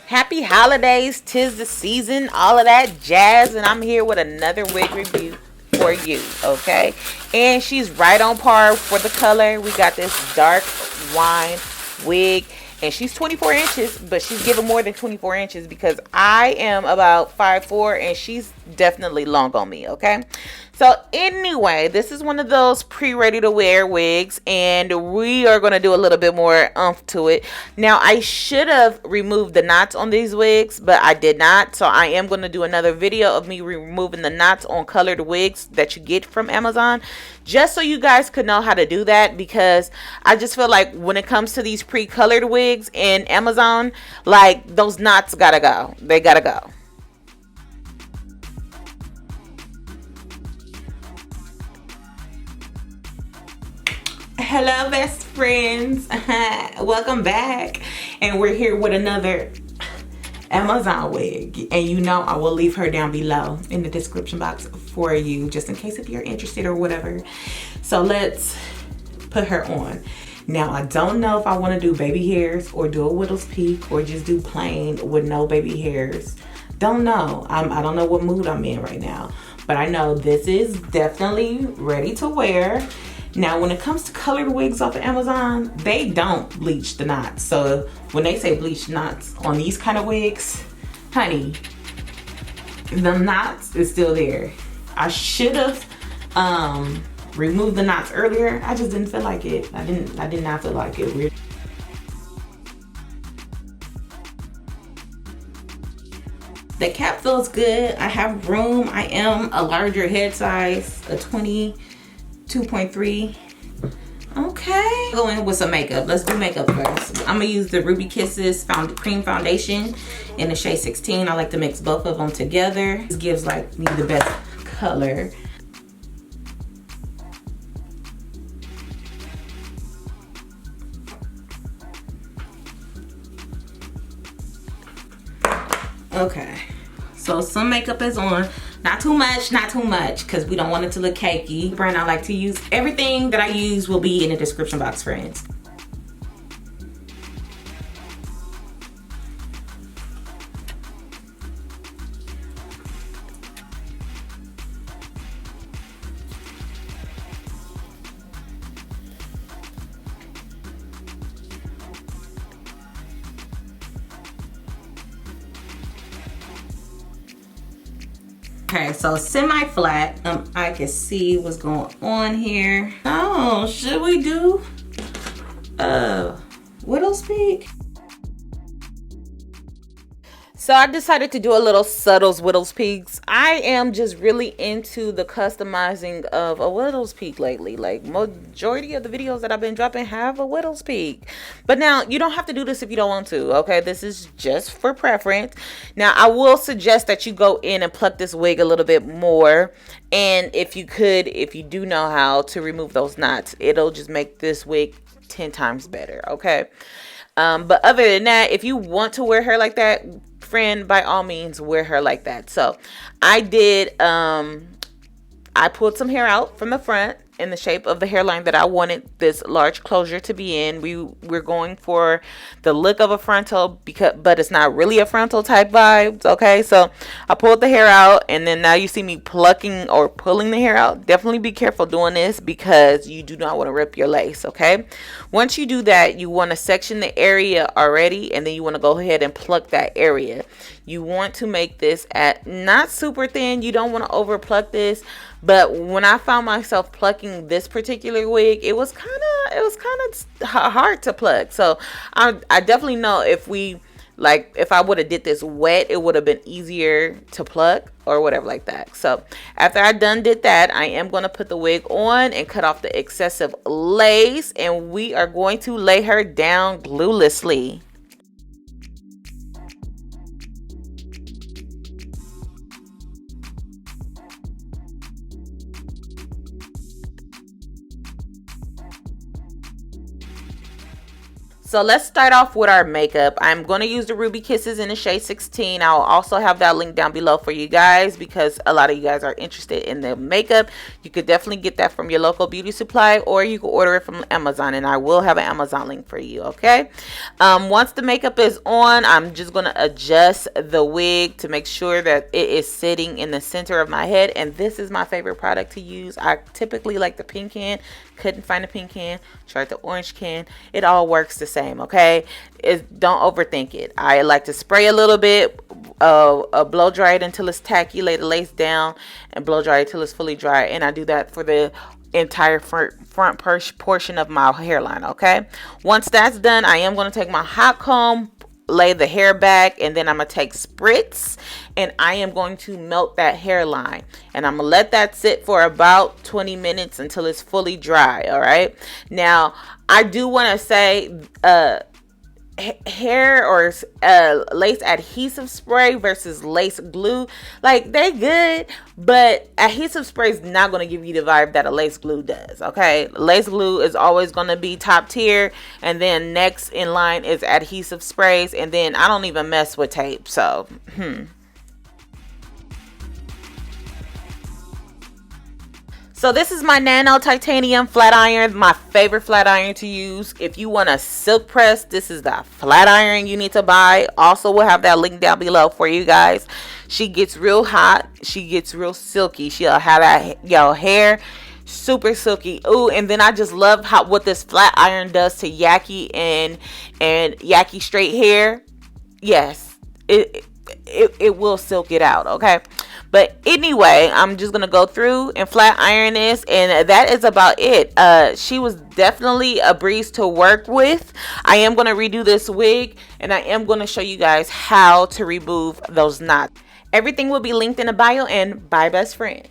Happy holidays, 'tis the season, all of that jazz, and I'm here with another wig review for you, okay? And she's right on par for the color. We got this dark wine wig, and she's 24 inches, but she's giving more than 24 inches because I am about 5'4", and she's definitely long on me, okay? So anyway, this is one of those pre-ready to wear wigs, and we are going to do a little bit more oomph to it. Now, I should have removed the knots on these wigs, but I did not. So I am going to do another video of me removing the knots on colored wigs that you get from Amazon, just so you guys could know how to do that, because I just feel like when it comes to these pre-colored wigs in Amazon, like those knots gotta go. They gotta go. Hello, best friends. Welcome back. And we're here with another Amazon wig. And you know I will leave her down below in the description box for you, just in case if you're interested or whatever. So let's put her on. Now, I don't know if I want to do baby hairs or do a widow's peak or just do plain with no baby hairs. Don't know. I don't know what mood I'm in right now. But I know this is definitely ready to wear. Now, when it comes to colored wigs off of Amazon, they don't bleach the knots. So when they say bleach knots on these kind of wigs, honey, the knots is still there. I should have removed the knots earlier. I just didn't feel like it. I did not feel like it. Weird. The cap feels good. I have room. I am a larger head size, a 22.3. Okay, go in with some makeup. Let's do makeup first. I'm gonna use the Ruby Kisses cream foundation in the shade 16. I like to mix both of them together. This gives like me the best color. Okay, so some makeup is on. Not too much, because we don't want it to look cakey. The brand I like to use, everything that I use will be in the description box, friends. Okay, so semi-flat. I can see what's going on here. Oh, should we do widow's peak? So I decided to do a little subtle widow's peaks. I am just really into the customizing of a widow's peak lately. Like majority of the videos that I've been dropping have a widow's peak. But now you don't have to do this if you don't want to. Okay, this is just for preference. Now I will suggest that you go in and pluck this wig a little bit more. And if you do know how to remove those knots, it'll just make this wig 10 times better. Okay. But other than that, if you want to wear her like that, friend, by all means wear her like that. So I did I pulled some hair out from the front in the shape of the hairline that I wanted this large closure to be in. We're going for the look of a frontal, but it's not really a frontal type vibes. Okay, so I pulled the hair out, and then now you see me plucking or pulling the hair out. Definitely be careful doing this because you do not want to rip your lace. Okay, once you do that, you want to section the area already, and then you want to go ahead and pluck that area. You want to make this at not super thin. You don't want to over pluck this. But when I found myself plucking this particular wig, it was kind of hard to pluck. So I definitely know if I would have did this wet, it would have been easier to pluck or whatever like that. So after I did that, I am going to put the wig on and cut off the excessive lace, and we are going to lay her down gluelessly. So let's start off with our makeup. I'm going to use the Ruby Kisses in the shade 16. I'll also have that link down below for you guys because a lot of you guys are interested in the makeup. You could definitely get that from your local beauty supply, or you can order it from Amazon, and I will have an Amazon link for you, okay? Once the makeup is on, I'm just going to adjust the wig to make sure that it is sitting in the center of my head, and this is my favorite product to use. I typically like the pink can. Couldn't find a pink can, tried the orange can. It all works the same, okay? Don't overthink it. I like to spray a little bit, blow dry it until it's tacky, lay the lace down, and blow dry it till it's fully dry. And I do that for the entire front portion of my hairline, okay? Once that's done, I am going to take my hot comb, lay the hair back, and then I'm gonna take spritz and I am going to melt that hairline, and I'm gonna let that sit for about 20 minutes until it's fully dry. All right, now I do want to say hair or lace adhesive spray versus lace glue, like they good, but adhesive spray is not going to give you the vibe that a lace glue does. Okay, lace glue is always going to be top tier, and then next in line is adhesive sprays, and then I don't even mess with tape. So So this is my nano titanium flat iron, my favorite flat iron to use. If you want a silk press, this is the flat iron you need to buy. Also, we'll have that link down below for you guys. She gets real hot. She gets real silky. She'll have that hair super silky. Ooh, and then I just love what this flat iron does to Yaki and Yaki straight hair. Yes, it will silk it out, okay? But anyway, I'm just gonna go through and flat iron this, and that is about it. She was definitely a breeze to work with. I am gonna redo this wig, and I am gonna show you guys how to remove those knots. Everything will be linked in the bio, and bye best friend.